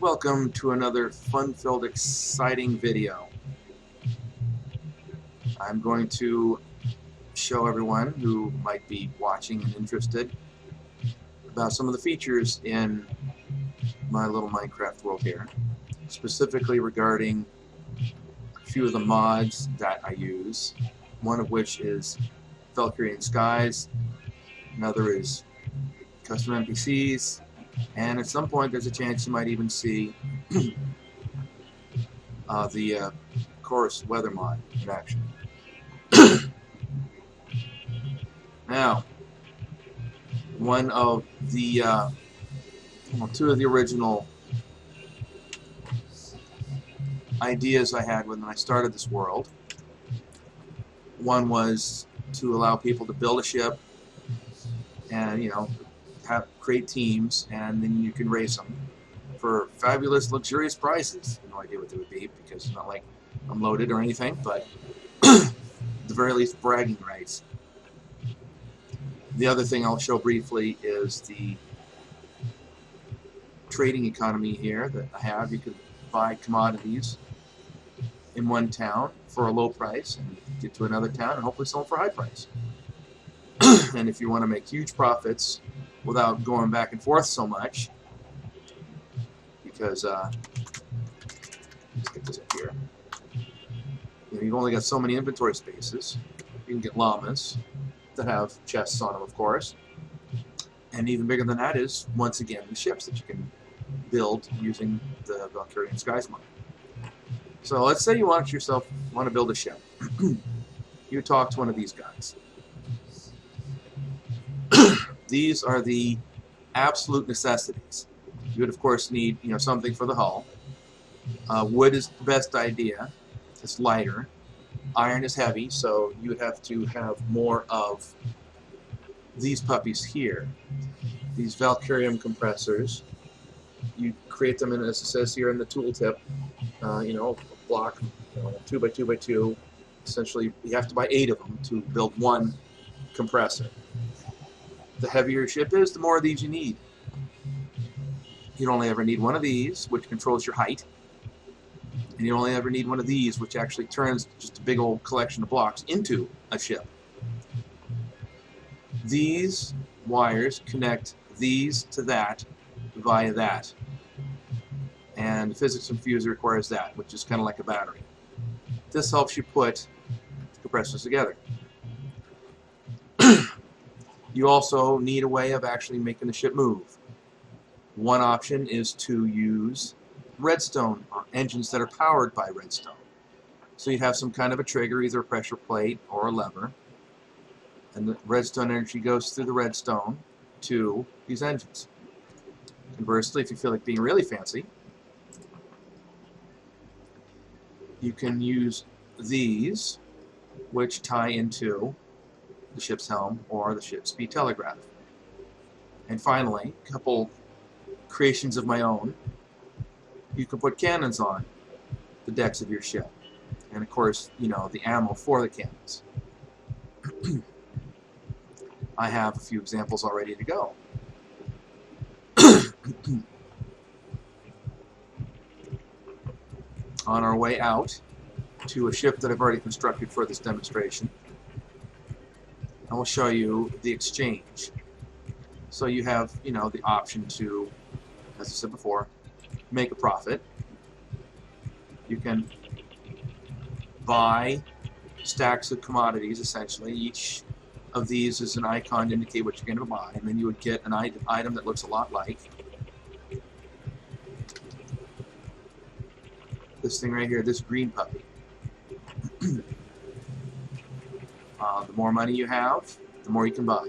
Welcome to another fun-filled, exciting video. I'm going to show everyone who might be watching and interested about some of the features in my little Minecraft world here, specifically regarding a few of the mods that I use, one of which is Valkyrien Skies, another is CustomNPCs, and at some point there's a chance you might even see the Chorus weather mod in action. Now, one of the two of the original ideas I had when I started this world, one was to allow people to build a ship and create teams, and then you can race them for fabulous, luxurious prices. No idea what they would be because it's not like I'm loaded or anything, but at the very least, bragging rights. The other thing I'll show briefly is the trading economy here that I have. You could buy commodities in one town for a low price and get to another town and hopefully sell them for a high price. And if you want to make huge profits without going back and forth so much, because let's get this up here. You've only got so many inventory spaces. You can get llamas that have chests on them, of course. And even bigger than that is, once again, the ships that you can build using the Valkyrien Skies mod. So let's say you want to build a ship. You talk to one of these guys. These are the absolute necessities. You would, of course, need something for the hull. Wood is the best idea. It's lighter. Iron is heavy, so you would have to have more of these puppies here. These Valkyrium compressors. You create them as it says here in the tooltip. A block, 2 by 2 by 2. Essentially, you have to buy 8 of them to build one compressor. The heavier your ship is, the more of these you need. You'd only ever need one of these, which controls your height. And you only ever need one of these, which actually turns just a big old collection of blocks into a ship. These wires connect these to that via that. And the physics infuser requires that, which is kind of like a battery. This helps you put compressors together. You also need a way of actually making the ship move. One option is to use redstone engines that are powered by redstone. So you'd have some kind of a trigger, either a pressure plate or a lever, and the redstone energy goes through the redstone to these engines. Conversely, if you feel like being really fancy, you can use these, which tie into the ship's helm or the ship's speed telegraph. And finally, a couple creations of my own. You can put cannons on the decks of your ship. And of course, the ammo for the cannons. I have a few examples all ready to go. On our way out to a ship that I've already constructed for this demonstration, I will show you the exchange. So you have, the option to, as I said before, make a profit. You can buy stacks of commodities, essentially. Each of these is an icon to indicate what you're going to buy, and then you would get an item that looks a lot like this thing right here, this green puppy. The more money you have, the more you can buy.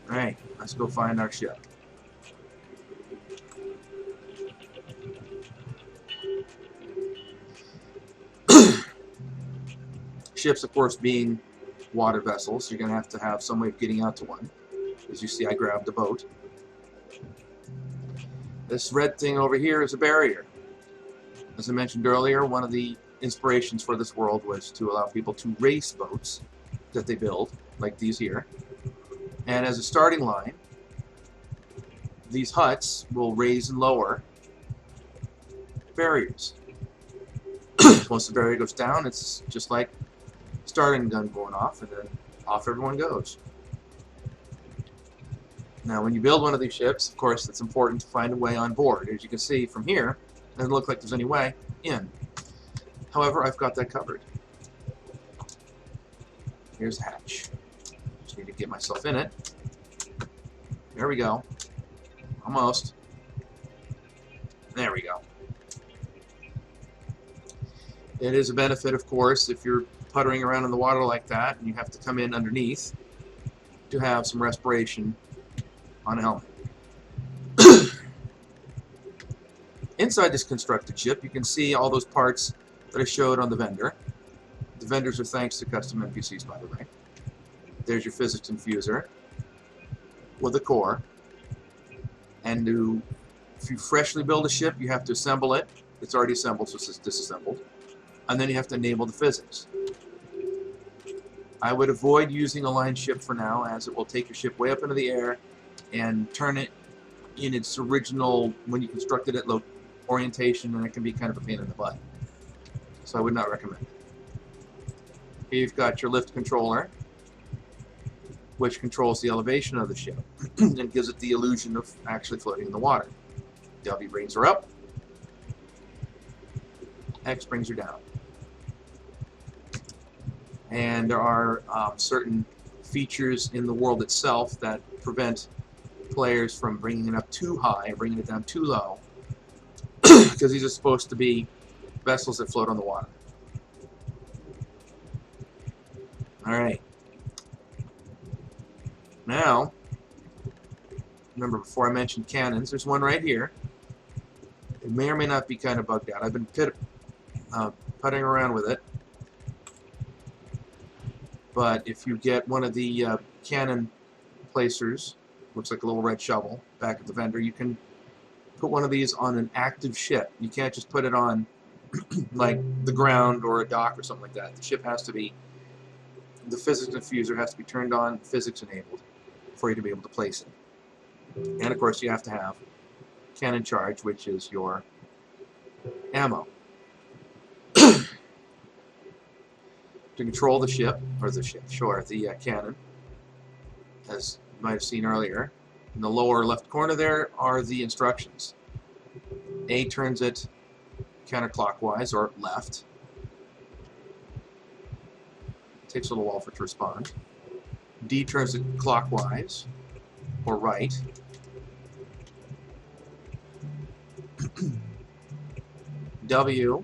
Alright, let's go find our ship. Ships, of course, being water vessels, you're going to have some way of getting out to one. As you see, I grabbed a boat. This red thing over here is a barrier. As I mentioned earlier, one of the inspirations for this world was to allow people to race boats that they build, like these here. And as a starting line, these huts will raise and lower barriers. Once the barrier goes down, it's just like starting gun going off, and then off everyone goes. Now, when you build one of these ships, of course, it's important to find a way on board. As you can see from here, it doesn't look like there's any way in. However, I've got that covered. Here's a hatch. Just need to get myself in it. There we go. Almost. There we go. It is a benefit, of course, if you're puttering around in the water like that and you have to come in underneath, to have some respiration on a helmet. Inside this constructed ship, you can see all those parts that I showed on the vendor. The vendors are thanks to CustomNPCs, by the way. There's your physics infuser with a core. And if you freshly build a ship, you have to assemble it. It's already assembled, so it's disassembled. And then you have to enable the physics. I would avoid using a line ship for now, as it will take your ship way up into the air and turn it in its original, when you constructed it, orientation, and it can be kind of a pain in the butt. So I would not recommend it. Here you've got your lift controller, which controls the elevation of the ship and gives it the illusion of actually floating in the water. W brings her up, X brings her down. And there are certain features in the world itself that prevent players from bringing it up too high and bringing it down too low, because these are supposed to be vessels that float on the water. Alright. Now, remember before I mentioned cannons, there's one right here. It may or may not be kind of bugged out. I've been putting around with it. But if you get one of the cannon placers, looks like a little red shovel, back at the vendor, you can put one of these on an active ship. You can't just put it on like the ground or a dock or something like that. The ship has to be, the physics infuser has to be turned on, physics enabled, for you to be able to place it. And of course you have to have cannon charge, which is your ammo. To control the ship, or the cannon, as you might have seen earlier, in the lower left corner there are the instructions. A turns it counterclockwise, or left. It takes a little while for it to respond. D turns it clockwise, or right. W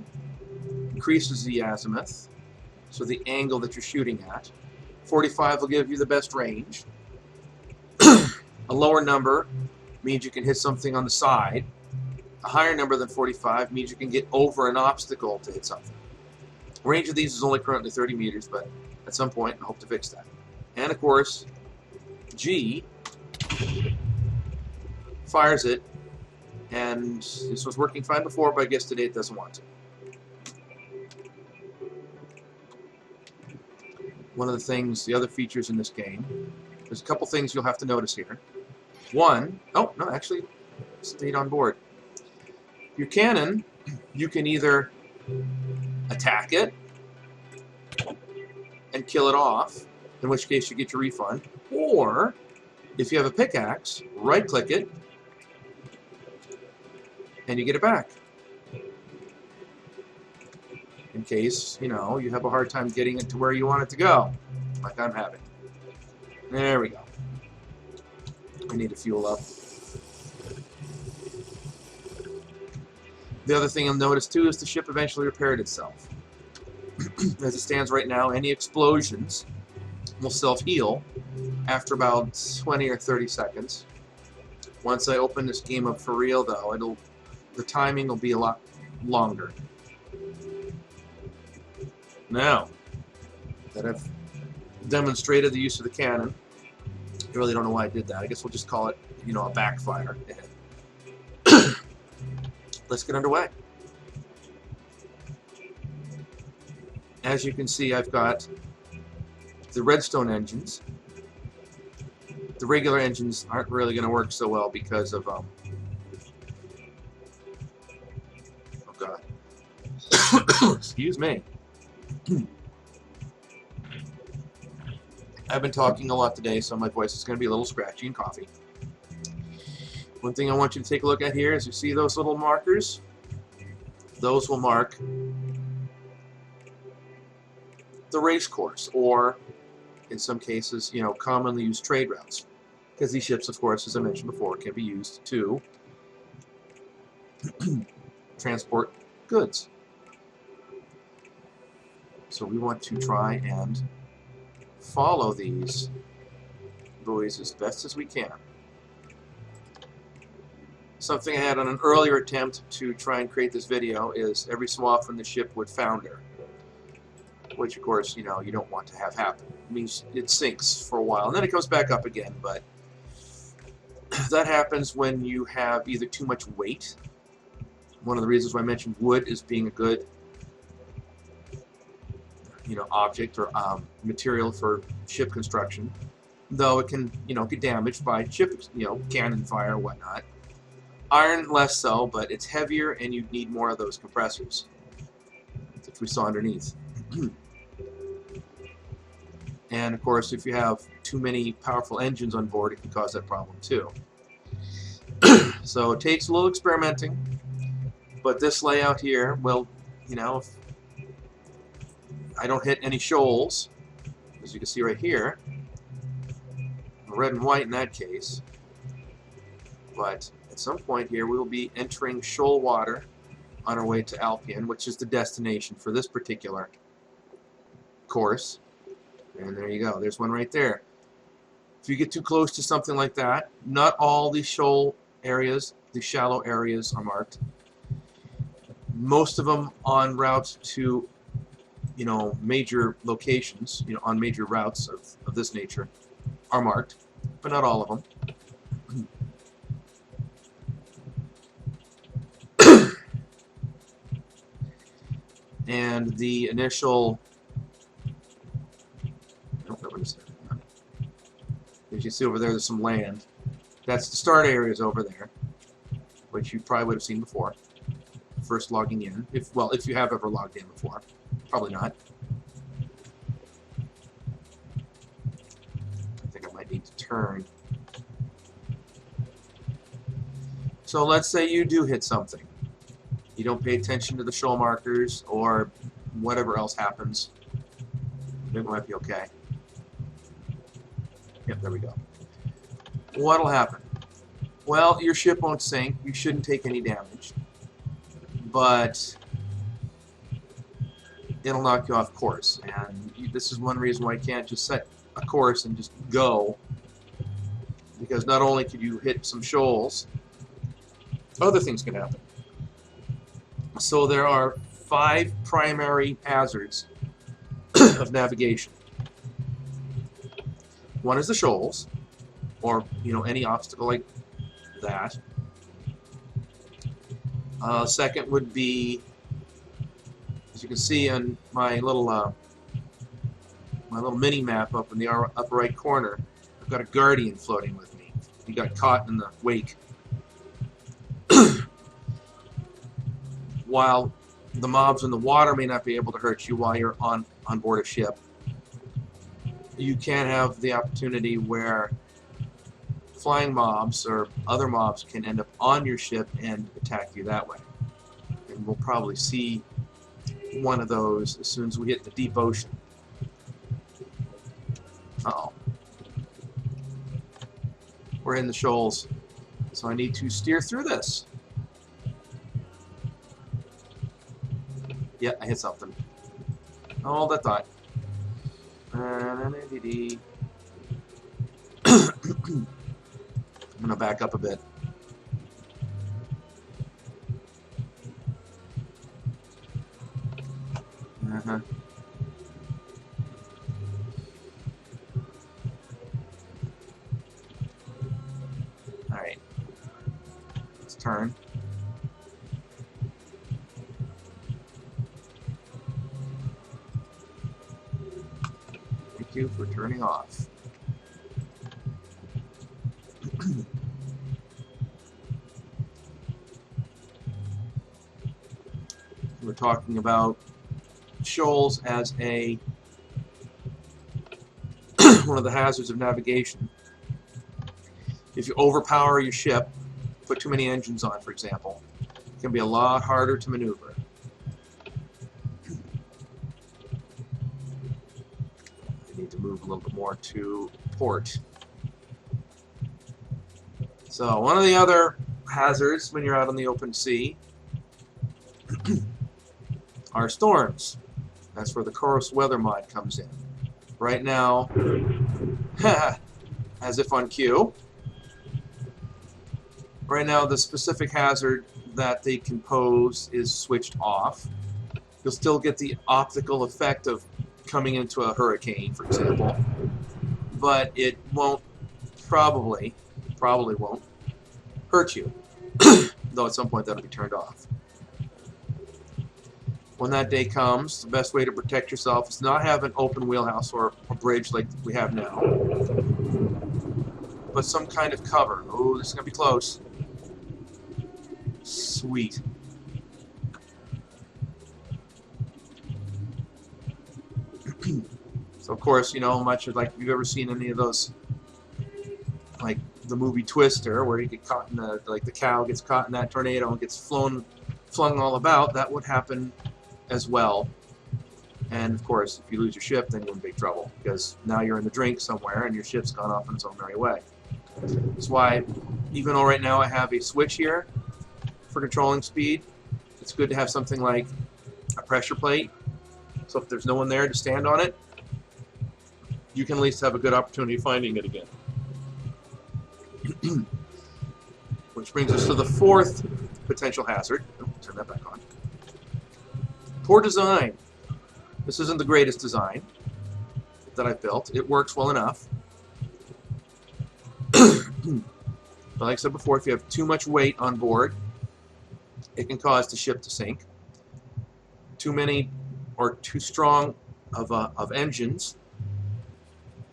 increases the azimuth, so the angle that you're shooting at. 45 will give you the best range. A lower number means you can hit something on the side. A higher number than 45 means you can get over an obstacle to hit something. The range of these is only currently 30 meters, but at some point I hope to fix that. And of course, G fires it, and this was working fine before, but I guess today it doesn't want to. One of the things, the other features in this game, there's a couple things you'll have to notice here. One, oh, no, actually, stayed on board. Your cannon, you can either attack it and kill it off, in which case you get your refund, or if you have a pickaxe, right-click it, and you get it back. In case, you know, you have a hard time getting it to where you want it to go, like I'm having. There we go. I need to fuel up. The other thing you'll notice too is the ship eventually repaired itself. As it stands right now, any explosions will self-heal after about 20 or 30 seconds. Once I open this game up for real, though, the timing will be a lot longer. Now that I've demonstrated the use of the cannon, I really don't know why I did that. I guess we'll just call it, you know, a backfire. Let's get underway. As you can see, I've got the redstone engines the regular engines aren't really going to work so well because of oh god, excuse me. I've been talking a lot today, so my voice is going to be a little scratchy and coffee. One thing I want you to take a look at here is you see those little markers? Those will mark the race course, or in some cases, you know, commonly used trade routes. Because these ships, of course, as I mentioned before, can be used to transport goods. So we want to try and follow these buoys as best as we can. Something I had on an earlier attempt to try and create this video is every so often the ship would founder, which of course, you know, you don't want to have happen. It means it sinks for a while and then it comes back up again, but that happens when you have either too much weight. One of the reasons why I mentioned wood as being a good, you know, object or material for ship construction, though it can, you know, get damaged by ship, you know, cannon fire or whatnot. Iron less so, but it's heavier and you need more of those compressors, which we saw underneath. And of course, if you have too many powerful engines on board, it can cause that problem too. So it takes a little experimenting, but this layout here, well, you know, if I don't hit any shoals, as you can see right here, red and white in that case, but at some point here we will be entering shoal water on our way to Alpian, which is the destination for this particular course. And there you go, there's one right there. If you get too close to something like that, not all these shoal areas, the shallow areas are marked. Most of them on routes to, you know, major locations, you know, on major routes of this nature are marked, but not all of them. And the initial, as you see over there, there's some land. That's the start areas over there, which you probably would have seen before. First logging in, if you have ever logged in before, probably not. I think I might need to turn. So let's say you do hit something. You don't pay attention to the shoal markers or whatever else happens. It might be okay. Yep, there we go. What'll happen? Well, your ship won't sink. You shouldn't take any damage. But it'll knock you off course. And this is one reason why you can't just set a course and just go. Because not only could you hit some shoals, other things can happen. So there are 5 primary hazards of navigation. One is the shoals, or, you know, any obstacle like that. Second would be, as you can see on my little mini map up in the upper right corner, I've got a guardian floating with me. He got caught in the wake. While the mobs in the water may not be able to hurt you while you're on board a ship, you can have the opportunity where flying mobs or other mobs can end up on your ship and attack you that way. And we'll probably see one of those as soon as we hit the deep ocean. Uh-oh. We're in the shoals, so I need to steer through this. Yeah, I hit something. Hold that thought. I'm gonna back up a bit. Alright. Let's turn. Thank you for turning off. We're talking about shoals as a one of the hazards of navigation. If you overpower your ship, put too many engines on, for example, it can be a lot harder to maneuver. We need to move a little bit more to port. So one of the other hazards when you're out on the open sea are storms. That's where the coarse weather mod comes in. Right now, as if on cue, right now the specific hazard that they can pose is switched off. You'll still get the optical effect of coming into a hurricane, for example, but it won't, probably won't hurt you, though at some point that'll be turned off. When that day comes, the best way to protect yourself is not have an open wheelhouse or a bridge like we have now, but some kind of cover. Oh, this is going to be close. Sweet. So of course, you know, much of, like, if you've ever seen any of those, like the movie Twister, where you get caught in the, like the cow gets caught in that tornado and gets flung all about, that would happen as well. And of course, if you lose your ship, then you're in big trouble, because now you're in the drink somewhere and your ship's gone off on its own merry way. That's why, even though right now I have a switch here for controlling speed, it's good to have something like a pressure plate, so if there's no one there to stand on it, you can at least have a good opportunity of finding it again. Which brings us to the fourth potential hazard. Oh, turn that back on. Poor design. This isn't the greatest design that I've built. It works well enough. But like I said before, if you have too much weight on board, it can cause the ship to sink. Too many or too strong of engines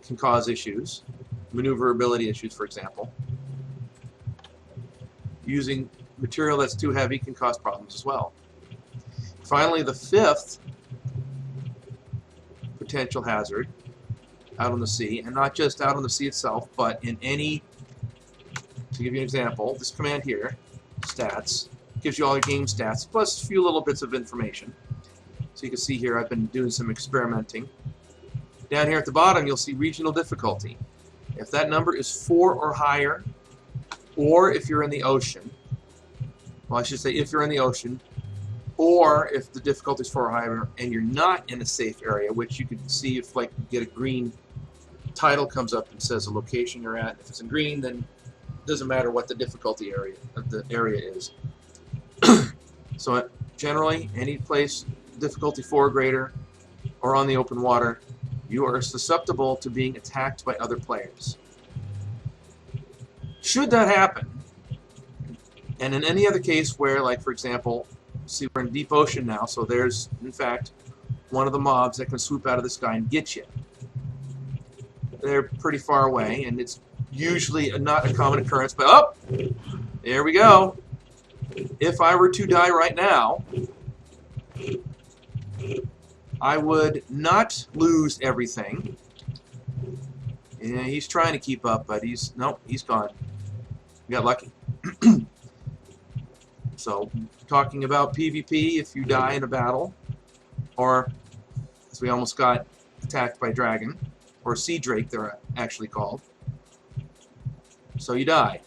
can cause issues. Maneuverability issues, for example. Using material that's too heavy can cause problems as well. Finally, the fifth potential hazard out on the sea, and not just out on the sea itself, but in any, to give you an example, this command here, stats, gives you all your game stats, plus a few little bits of information. So you can see here I've been doing some experimenting. Down here at the bottom you'll see regional difficulty. If that number is 4 or higher, or if you're in the ocean, well, I should say if you're in the ocean, or if the difficulty is 4 or higher and you're not in a safe area, which you can see if, like, you get a green title comes up and says the location you're at. If it's in green, then it doesn't matter what the difficulty area of the area is. So generally, any place difficulty 4 or greater, or on the open water, you are susceptible to being attacked by other players. Should that happen, and in any other case where, like, for example, see, we're in deep ocean now, so there's, in fact, one of the mobs that can swoop out of the sky and get you. They're pretty far away, and it's usually not a common occurrence, but, oh, there we go. If I were to die right now, I would not lose everything. Yeah, he's trying to keep up, but nope, he's gone. We got lucky. So, talking about PvP, if you die in a battle, or, as we almost got attacked by dragon, or sea drake they're actually called, so you die.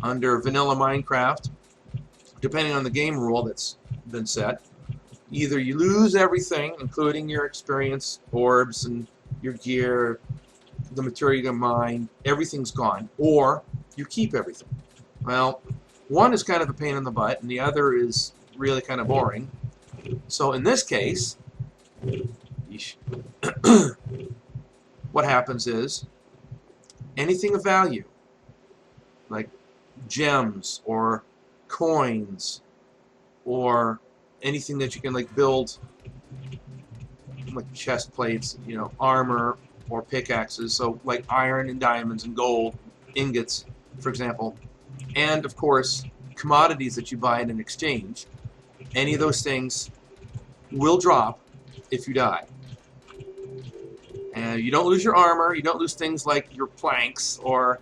Under vanilla Minecraft, depending on the game rule that's been set, either you lose everything, including your experience, orbs, and your gear, the material you can mine, everything's gone, or you keep everything. Well, one is kind of a pain in the butt, and the other is really kind of boring. So in this case, what happens is, anything of value, like gems or coins or anything that you can, like, build, like chest plates, you know, armor or pickaxes, so like iron and diamonds and gold, ingots, for example, and of course commodities that you buy in an exchange. Any of those things will drop if you die. And you don't lose your armor, you don't lose things like your planks or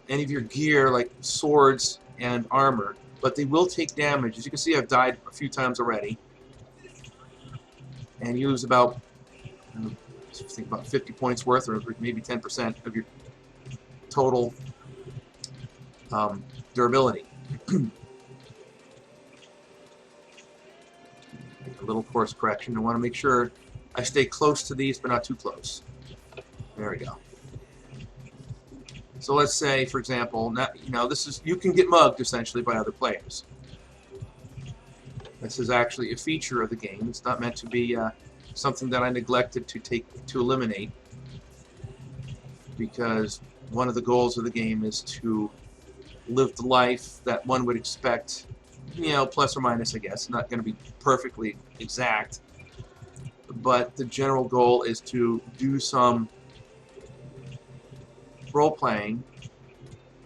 any of your gear like swords and armor, but they will take damage. As you can see, I've died a few times already. And you lose about, I think about 50 points worth, or maybe 10% of your total durability. A little course correction. I want to make sure I stay close to these, but not too close. There we go. So let's say, for example, this is, you can get mugged essentially by other players. This is actually a feature of the game. It's not meant to be something that I neglected to eliminate, because one of the goals of the game is to live the life that one would expect, plus or minus, I guess. Not going to be perfectly exact, but the general goal is to do some role-playing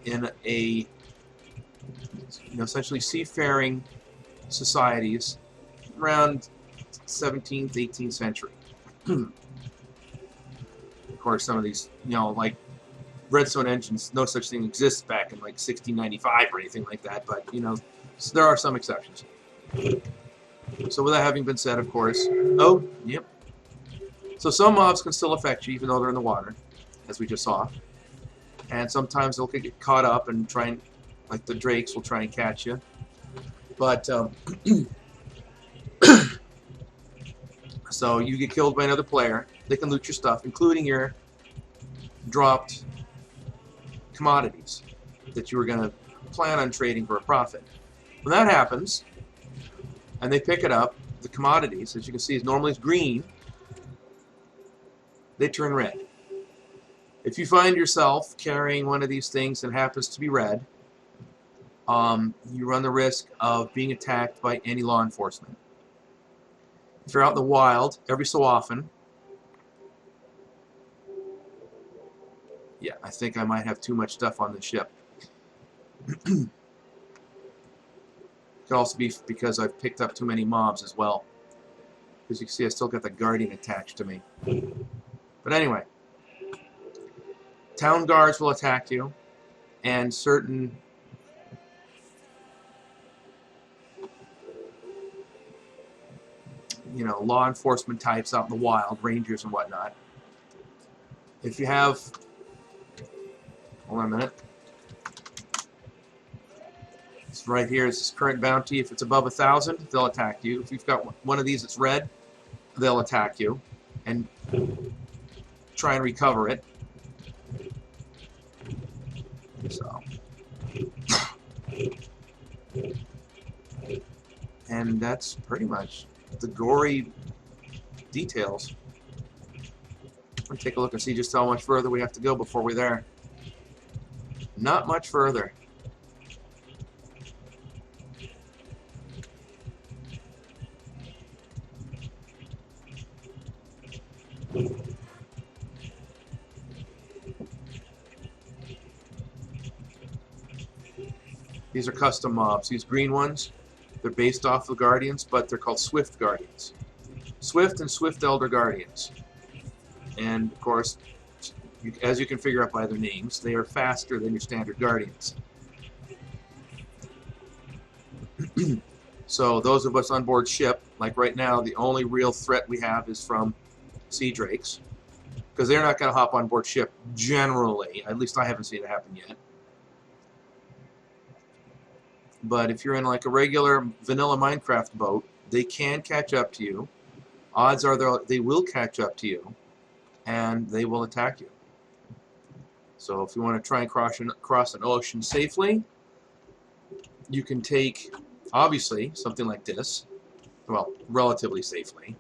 in a, essentially seafaring societies around 17th, 18th century. Of course, some of these, like redstone engines, no such thing exists back in like 1695 or anything like that, but so there are some exceptions. So with that having been said, of course, so some mobs can still affect you even though they're in the water, as we just saw, and sometimes they'll get caught up and try and, like the drakes will try and catch you, but so you get killed by another player, they can loot your stuff, including your dropped commodities that you were going to plan on trading for a profit. When that happens, and they pick it up, the commodities, as you can see, is normally green, they turn red. If you find yourself carrying one of these things that happens to be red, you run the risk of being attacked by any law enforcement. If you're out in the wild, every so often, yeah, I think I might have too much stuff on the ship. Could also be because I've picked up too many mobs as well. As you can see, I still got the guardian attached to me. But anyway, town guards will attack you, and certain law enforcement types out in the wild, rangers and whatnot. If you have, hold on a minute. It's right here is this current bounty. If it's above 1,000, they'll attack you. If you've got one of these that's red, they'll attack you and try and recover it. So, and that's pretty much the gory details. Let me take a look and see just how much further we have to go before we're there. Not much further. These are custom mobs. These green ones, they're based off of Guardians, but they're called Swift Guardians. Swift and Swift Elder Guardians. And, of course, as you can figure out by their names, they are faster than your standard Guardians. So those of us on board ship, like right now, the only real threat we have is from sea drakes, because they're not going to hop on board ship generally. At least I haven't seen it happen yet. But if you're in like a regular vanilla Minecraft boat, they can catch up to you. Odds are they will catch up to you, and they will attack you. So if you want to try and cross an ocean safely, you can take, obviously, something like this. Well, relatively safely.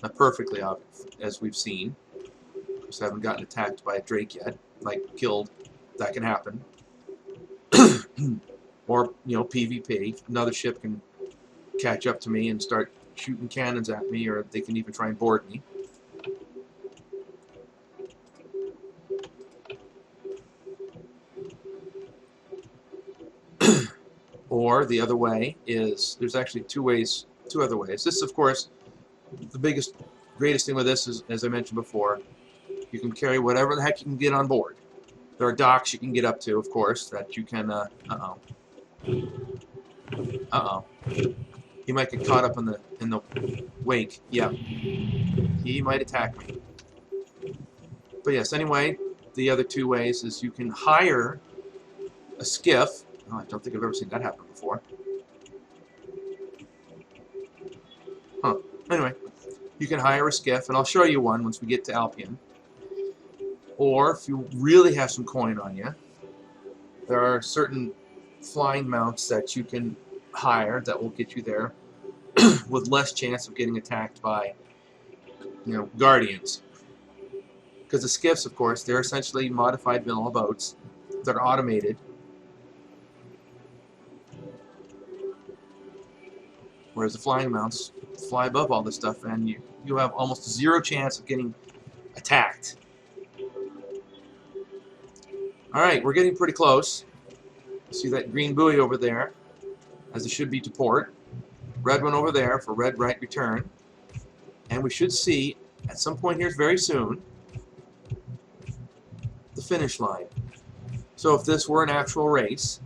Not perfectly, as we've seen. Just haven't gotten attacked by a drake yet. Like, killed. That can happen. Or, PvP. Another ship can catch up to me and start shooting cannons at me, or they can even try and board me. Or the other way is, there's actually two other ways. This, of course, the greatest thing with this is, as I mentioned before, you can carry whatever the heck you can get on board. There are docks you can get up to, of course, that you can, He might get caught up in the wake. Yeah. He might attack me. But yes, anyway, the other two ways is you can hire a skiff. Oh, I don't think I've ever seen that happen before. Huh. Anyway, you can hire a skiff, and I'll show you one once we get to Alpian. Or if you really have some coin on you, there are certain flying mounts that you can hire that will get you there with less chance of getting attacked by, guardians. Because the skiffs, of course, they're essentially modified vanilla boats that are automated. Whereas the flying mounts fly above all this stuff, and you have almost zero chance of getting attacked. Alright, we're getting pretty close. See that green buoy over there, as it should be to port. Red one over there for red right return. And we should see, at some point here very soon, the finish line. So if this were an actual race,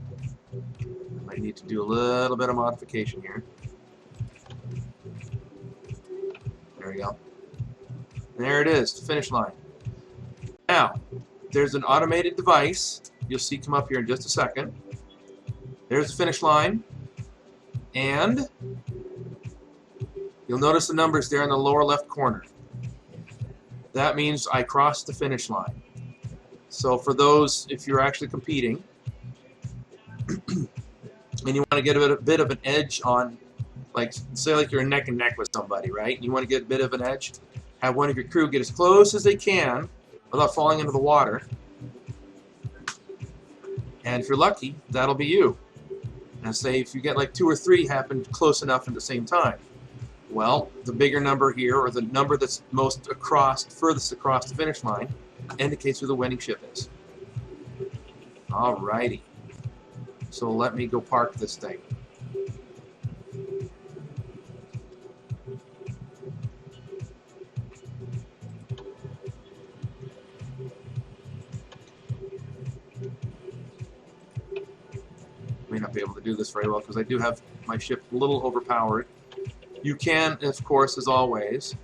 I might need to do a little bit of modification here. There we go. There it is, the finish line. Now, there's an automated device you'll see come up here in just a second. There's the finish line, and you'll notice the numbers there in the lower left corner. That means I crossed the finish line. So for those, if you're actually competing, and you want to get a bit of an edge on, like, say like you're neck and neck with somebody, right? You want to get a bit of an edge, have one of your crew get as close as they can without falling into the water. And if you're lucky, that'll be you. And say if you get like 2 or 3 happen close enough at the same time. Well, the bigger number here, or the number that's furthest across the finish line, indicates who the winning ship is. Alrighty. So let me go park this thing. May not be able to do this very well because I do have my ship a little overpowered. You can, of course, as always,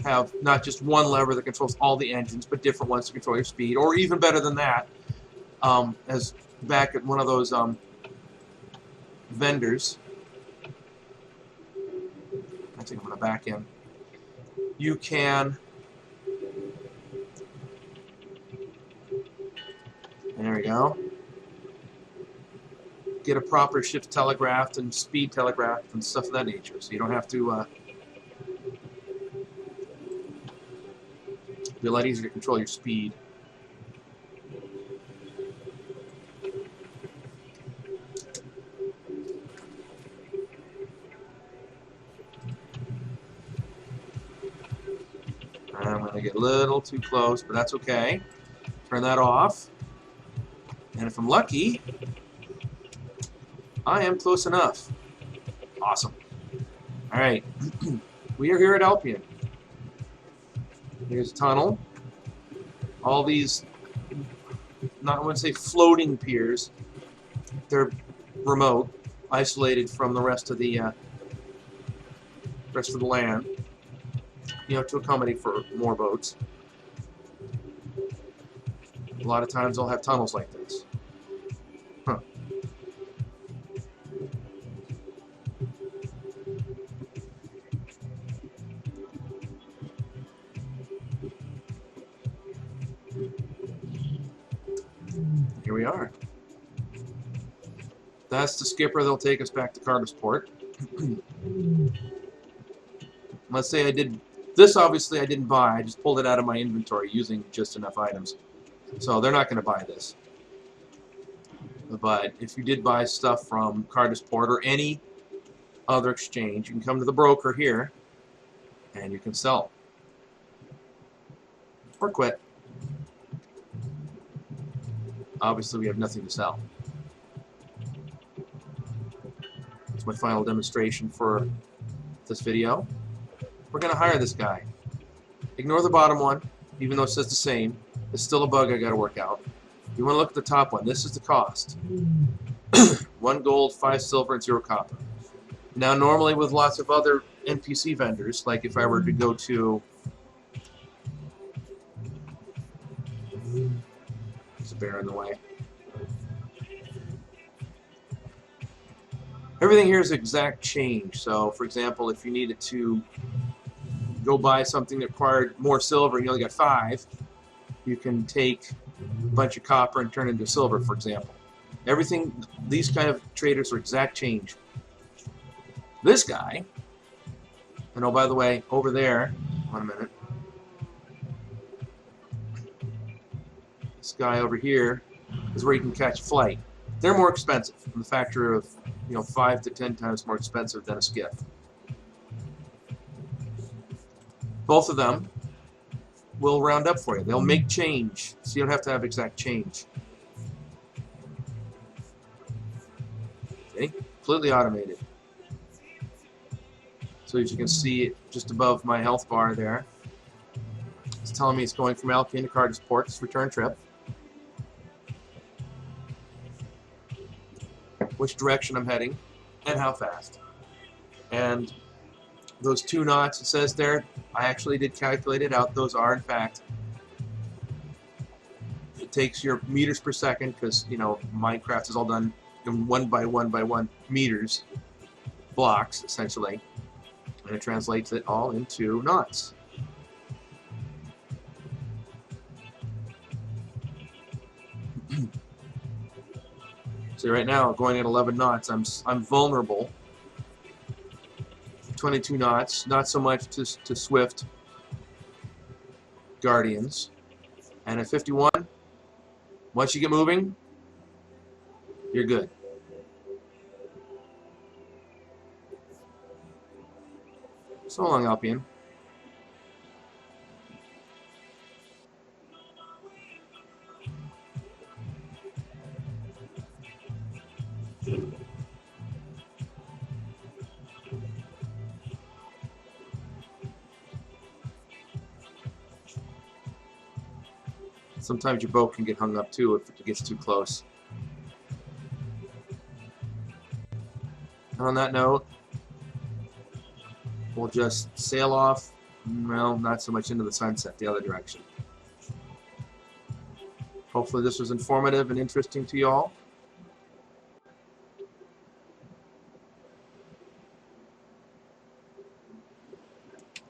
have not just one lever that controls all the engines, but different ones to control your speed, or even better than that, as back at one of those vendors, I think I'm going to back in, you can, there we go, get a proper ship telegraphed and speed telegraphed and stuff of that nature, so you don't have to be a lot easier to control your speed. I'm going to get a little too close, but that's okay. Turn that off. And if I'm lucky, I am close enough. Awesome. Alright. We are here at Alpian. Here's a tunnel. All these, I wouldn't say floating piers, they're remote, isolated from the rest of the land, to accommodate for more boats. A lot of times they'll have tunnels like this. Huh. Here we are. That's the skipper that'll take us back to Cartersport. Let's say I did this. Obviously, I didn't buy. I just pulled it out of my inventory using just enough items. So they're not going to buy this. But if you did buy stuff from Cartersport or any other exchange, you can come to the broker here and you can sell. or quit. Obviously, we have nothing to sell. It's my final demonstration for this video. We're going to hire this guy. Ignore the bottom one, even though it says the same. It's still a bug I got to work out. You want to look at the top one. This is the cost. 1 gold, 5 silver, and 0 copper. Now, normally with lots of other NPC vendors, like if I were to go to... There's a bear in the way. Everything here is exact change. So, for example, if you needed to go buy something that required more silver and you only got 5, you can take a bunch of copper and turn it into silver, for example. Everything, these kind of traders are exact change. This guy, and oh, by the way, over there, 1 minute, this guy over here is where you can catch flight. They're more expensive, in the factor of 5 to 10 times more expensive than a skiff. Both of them will round up for you. They'll make change, so you don't have to have exact change. Okay, completely automated. So as you can see, just above my health bar there, it's telling me it's going from Valkyrien to Cardi's port. It's return trip. Which direction I'm heading, and how fast. And those 2 knots it says there, I actually did calculate it out. Those are, in fact, it takes your meters per second, because Minecraft is all done in 1 by 1 by 1 meters, blocks essentially, and it translates it all into knots. So right now, going at 11 knots, I'm vulnerable. 22 knots, not so much to swift guardians. And at 51, once you get moving, you're good. So long, Alpian. Sometimes your boat can get hung up too if it gets too close. And on that note, we'll just sail off, well, not so much into the sunset, the other direction. Hopefully this was informative and interesting to you all.